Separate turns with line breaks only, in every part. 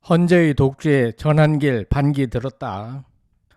헌재의 독주에 전한길 반기 들었다.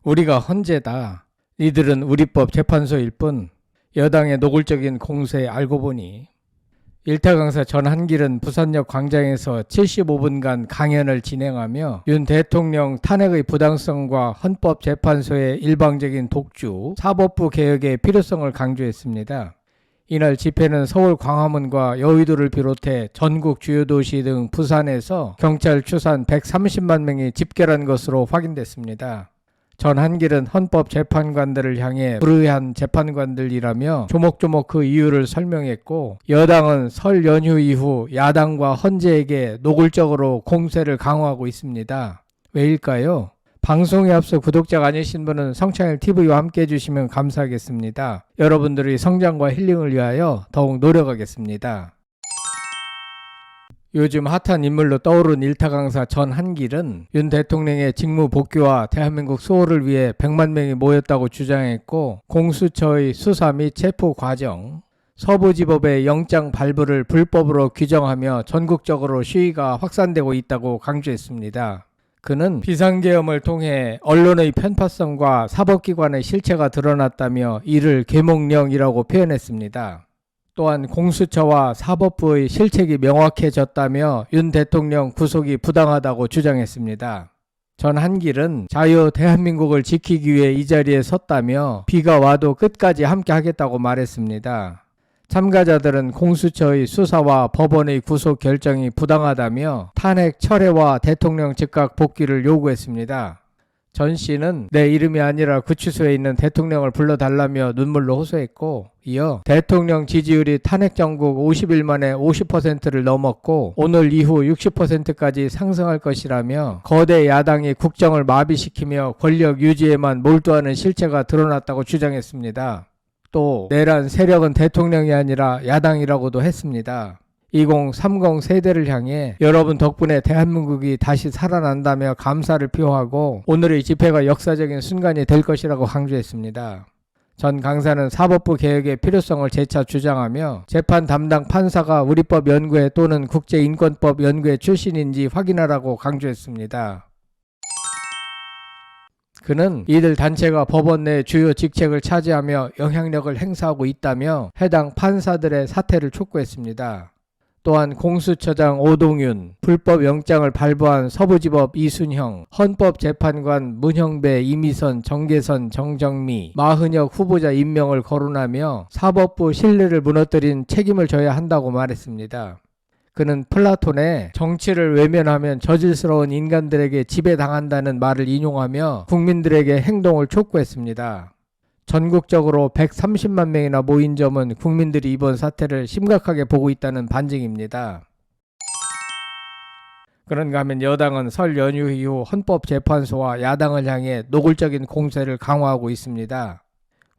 우리가 헌재다. 이들은 우리법 재판소일 뿐 여당의 노골적인 공세 알고 보니. 일타 강사 전한길은 부산역 광장에서 75분간 강연을 진행하며 윤 대통령 탄핵의 부당성과 헌법재판소의 일방적인 독주, 사법부 개혁의 필요성을 강조했습니다. 이날 집회는 서울 광화문과 여의도를 비롯해 전국 주요 도시 등 부산에서 경찰 추산 130만 명이 집결한 것으로 확인됐습니다. 전한길은 헌법재판관들을 향해 불의한 재판관들이라며 조목조목 그 이유를 설명했고, 여당은 설 연휴 이후 야당과 헌재에게 노골적으로 공세를 강화하고 있습니다. 왜일까요? 방송에 앞서 구독자가 아니신 분은 성창일TV와 함께 해주시면 감사하겠습니다. 여러분들의 성장과 힐링을 위하여 더욱 노력하겠습니다. 요즘 핫한 인물로 떠오른 일타 강사 전한길은 윤 대통령의 직무 복귀와 대한민국 수호를 위해 100만 명이 모였다고 주장했고, 공수처의 수사 및 체포 과정, 서부지법의 영장 발부를 불법으로 규정하며 전국적으로 시위가 확산되고 있다고 강조했습니다. 그는 비상계엄을 통해 언론의 편파성과 사법기관의 실체가 드러났다며 이를 계몽령이라고 표현했습니다. 또한 공수처와 사법부의 실책이 명확해졌다며 윤 대통령 구속이 부당하다고 주장했습니다. 전한길은 자유 대한민국을 지키기 위해 이 자리에 섰다며 비가 와도 끝까지 함께 하겠다고 말했습니다. 참가자들은 공수처의 수사와 법원의 구속 결정이 부당하다며 탄핵 철회와 대통령 즉각 복귀를 요구했습니다. 전 씨는 내 이름이 아니라 구치소에 있는 대통령을 불러달라며 눈물로 호소했고, 이어 대통령 지지율이 탄핵 정국 50일 만에 50%를 넘었고 오늘 이후 60%까지 상승할 것이라며 거대 야당이 국정을 마비시키며 권력 유지에만 몰두하는 실체가 드러났다고 주장했습니다. 또 내란 세력은 대통령이 아니라 야당이라고도 했습니다. 2030 세대를 향해 여러분 덕분에 대한민국이 다시 살아난다며 감사를 표하고 오늘의 집회가 역사적인 순간이 될 것이라고 강조했습니다. 전 강사는 사법부 개혁의 필요성을 재차 주장하며 재판 담당 판사가 우리법 연구회 또는 국제인권법 연구회 출신인지 확인하라고 강조했습니다. 그는 이들 단체가 법원 내 주요 직책을 차지하며 영향력을 행사하고 있다며 해당 판사들의 사퇴를 촉구했습니다. 또한 공수처장 오동윤, 불법 영장을 발부한 서부지법 이순형, 헌법재판관 문형배, 이미선, 정계선, 정정미, 마흔혁 후보자 임명을 거론하며 사법부 신뢰를 무너뜨린 책임을 져야 한다고 말했습니다. 그는 플라톤의 정치를 외면하면 저질스러운 인간들에게 지배당한다는 말을 인용하며 국민들에게 행동을 촉구했습니다. 전국적으로 130만 명이나 모인 점은 국민들이 이번 사태를 심각하게 보고 있다는 반증입니다. 그런가 하면 여당은 설 연휴 이후 헌법재판소와 야당을 향해 노골적인 공세를 강화하고 있습니다.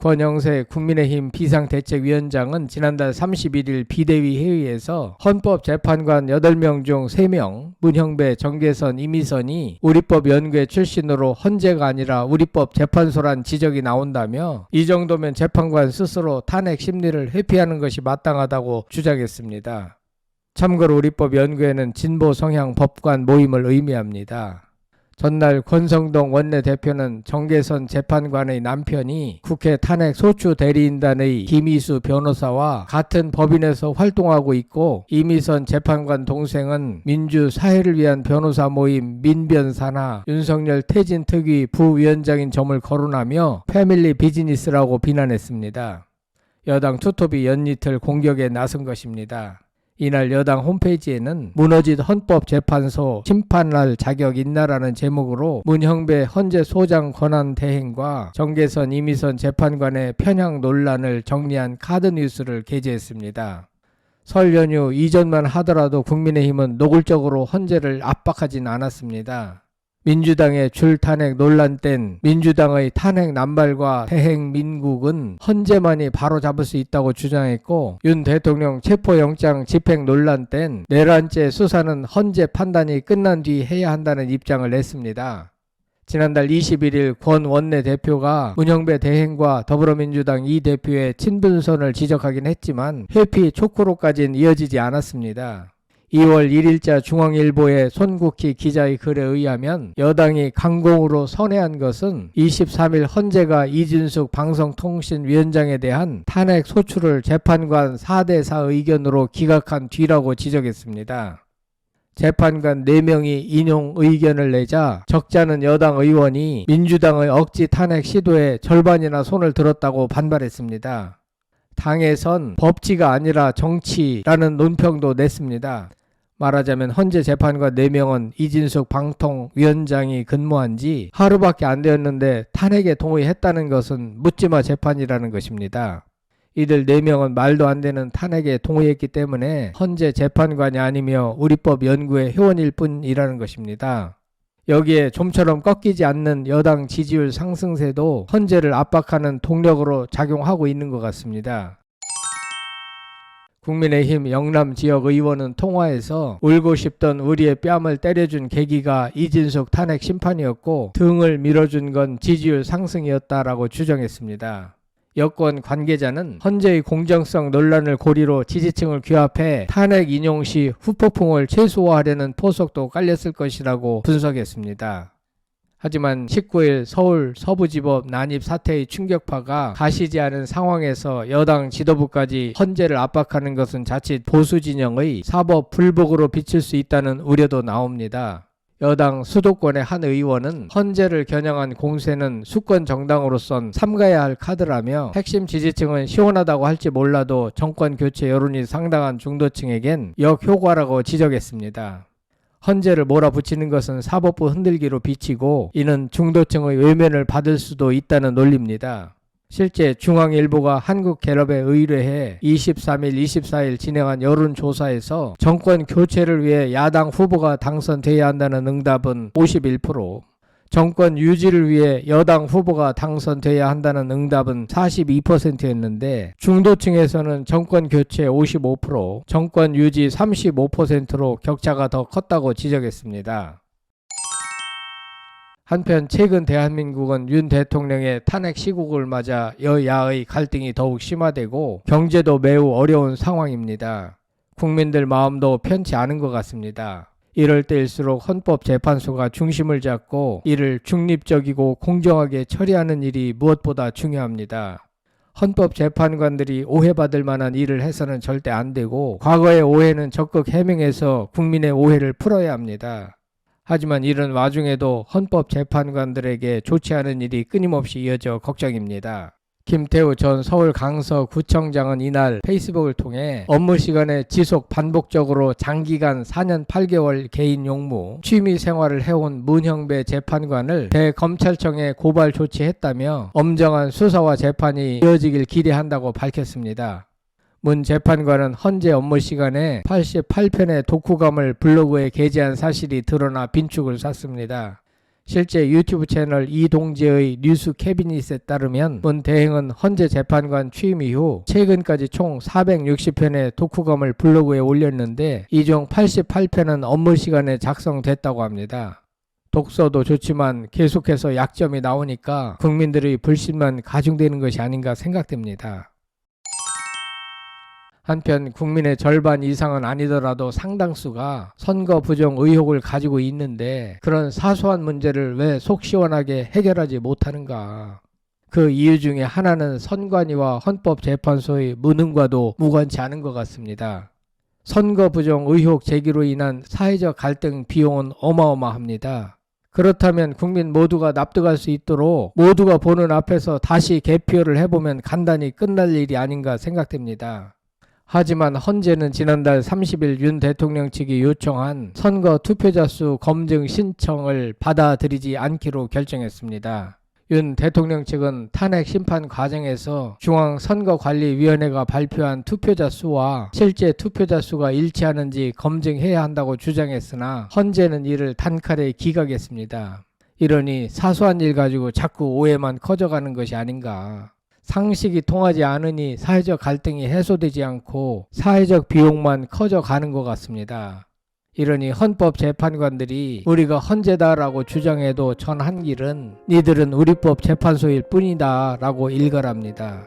권영세 국민의힘 비상대책위원장은 지난달 31일 비대위 회의에서 헌법재판관 8명 중 3명, 문형배, 정계선, 이미선이 우리법 연구회 출신으로 헌재가 아니라 우리법 재판소란 지적이 나온다며 이 정도면 재판관 스스로 탄핵 심리를 회피하는 것이 마땅하다고 주장했습니다. 참고로 우리법 연구회는 진보 성향 법관 모임을 의미합니다. 전날 권성동 원내대표는 정계선 재판관의 남편이 국회 탄핵 소추 대리인단의 김희수 변호사와 같은 법인에서 활동하고 있고, 이미선 재판관 동생은 민주사회를 위한 변호사 모임 민변사나 윤석열 퇴진특위 부위원장인 점을 거론하며 패밀리 비즈니스라고 비난했습니다. 여당 투톱이 연이틀 공격에 나선 것입니다. 이날 여당 홈페이지에는 무너진 헌법재판소 심판할 자격 있나라는 제목으로 문형배 헌재 소장 권한 대행과 정계선 이미선 재판관의 편향 논란을 정리한 카드뉴스를 게재했습니다. 설 연휴 이전만 하더라도 국민의힘은 노골적으로 헌재를 압박하진 않았습니다. 민주당의 줄탄핵 논란 땐 민주당의 탄핵 남발과 대행 민국은 헌재만이 바로잡을 수 있다고 주장했고, 윤 대통령 체포영장 집행 논란 땐 내란죄 수사는 헌재 판단이 끝난 뒤 해야 한다는 입장을 냈습니다. 지난달 21일 권 원내대표가 문형배 대행과 더불어민주당 이 대표의 친분선을 지적하긴 했지만 회피 촉구로까지는 이어지지 않았습니다. 2월 1일자 중앙일보의 손국희 기자의 글에 의하면 여당이 강공으로 선회한 것은 23일 헌재가 이진숙 방송통신위원장에 대한 탄핵 소추를 재판관 4대4 의견으로 기각한 뒤라고 지적했습니다. 재판관 4명이 인용 의견을 내자 적잖은 여당 의원이 민주당의 억지 탄핵 시도에 절반이나 손을 들었다고 반발했습니다. 당에선 법치가 아니라 정치라는 논평도 냈습니다. 말하자면 헌재 재판관 4명은 이진숙 방통위원장이 근무한 지 하루밖에 안 되었는데 탄핵에 동의했다는 것은 묻지마 재판이라는 것입니다. 이들 4명은 말도 안 되는 탄핵에 동의했기 때문에 헌재 재판관이 아니며 우리법 연구회 회원일 뿐이라는 것입니다. 여기에 좀처럼 꺾이지 않는 여당 지지율 상승세도 헌재를 압박하는 동력으로 작용하고 있는 것 같습니다. 국민의힘 영남 지역 의원은 통화에서 울고 싶던 우리의 뺨을 때려준 계기가 이진숙 탄핵 심판이었고 등을 밀어준 건 지지율 상승이었다라고 주장했습니다. 여권 관계자는 헌재의 공정성 논란을 고리로 지지층을 규합해 탄핵 인용 시 후폭풍을 최소화하려는 포석도 깔렸을 것이라고 분석했습니다. 하지만 19일 서울 서부지법 난입 사태의 충격파가 가시지 않은 상황에서 여당 지도부까지 헌재를 압박하는 것은 자칫 보수 진영의 사법 불복으로 비칠 수 있다는 우려도 나옵니다. 여당 수도권의 한 의원은 헌재를 겨냥한 공세는 수권 정당으로선 삼가야 할 카드라며 핵심 지지층은 시원하다고 할지 몰라도 정권 교체 여론이 상당한 중도층에겐 역효과라고 지적했습니다. 헌재를 몰아붙이는 것은 사법부 흔들기로 비치고 이는 중도층의 외면을 받을 수도 있다는 논리입니다. 실제 중앙일보가 한국갤럽에 의뢰해 23일, 24일 진행한 여론조사에서 정권 교체를 위해 야당 후보가 당선돼야 한다는 응답은 51%, 정권 유지를 위해 여당 후보가 당선돼야 한다는 응답은 42%였는데 중도층에서는 정권 교체 55%, 정권 유지 35%로 격차가 더 컸다고 지적했습니다. 한편 최근 대한민국은 윤 대통령의 탄핵 시국을 맞아 여야의 갈등이 더욱 심화되고 경제도 매우 어려운 상황입니다. 국민들 마음도 편치 않은 것 같습니다. 이럴 때일수록 헌법재판소가 중심을 잡고 이를 중립적이고 공정하게 처리하는 일이 무엇보다 중요합니다. 헌법재판관들이 오해받을 만한 일을 해서는 절대 안 되고 과거의 오해는 적극 해명해서 국민의 오해를 풀어야 합니다. 하지만 이런 와중에도 헌법재판관들에게 좋지 않은 일이 끊임없이 이어져 걱정입니다. 김태우 전 서울 강서구청장은 이날 페이스북을 통해 업무 시간에 지속 반복적으로 장기간 4년 8개월 개인 용무, 취미 생활을 해온 문형배 재판관을 대검찰청에 고발 조치했다며 엄정한 수사와 재판이 이어지길 기대한다고 밝혔습니다. 문 재판관은 헌재 업무 시간에 88편의 독후감을 블로그에 게재한 사실이 드러나 빈축을 샀습니다. 실제 유튜브 채널 이동재의 뉴스 캐비닛에 따르면 문 대행은 헌재 재판관 취임 이후 최근까지 총 460편의 독후감을 블로그에 올렸는데 이 중 88편은 업무 시간에 작성됐다고 합니다. 독서도 좋지만 계속해서 약점이 나오니까 국민들의 불신만 가중되는 것이 아닌가 생각됩니다. 한편 국민의 절반 이상은 아니더라도 상당수가 선거 부정 의혹을 가지고 있는데 그런 사소한 문제를 왜 속 시원하게 해결하지 못하는가. 그 이유 중에 하나는 선관위와 헌법재판소의 무능과도 무관치 않은 것 같습니다. 선거 부정 의혹 제기로 인한 사회적 갈등 비용은 어마어마합니다. 그렇다면 국민 모두가 납득할 수 있도록 모두가 보는 앞에서 다시 개표를 해보면 간단히 끝날 일이 아닌가 생각됩니다. 하지만 헌재는 지난달 30일 윤 대통령 측이 요청한 선거 투표자 수 검증 신청을 받아들이지 않기로 결정했습니다. 윤 대통령 측은 탄핵 심판 과정에서 중앙선거관리위원회가 발표한 투표자 수와 실제 투표자 수가 일치하는지 검증해야 한다고 주장했으나 헌재는 이를 단칼에 기각했습니다. 이러니 사소한 일 가지고 자꾸 오해만 커져가는 것이 아닌가. 상식이 통하지 않으니 사회적 갈등이 해소되지 않고 사회적 비용만 커져가는 것 같습니다. 이러니 헌법재판관들이 우리가 헌재다라고 주장해도 전 한길은 니들은 우리법 재판소일 뿐이다 라고 일갈합니다.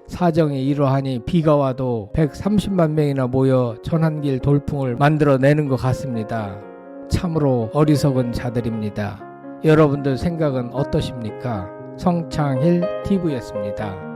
사정이 이러하니 비가 와도 130만 명이나 모여 천안길 돌풍을 만들어내는 것 같습니다. 참으로 어리석은 자들입니다. 여러분들 생각은 어떠십니까? 성창힐 TV였습니다.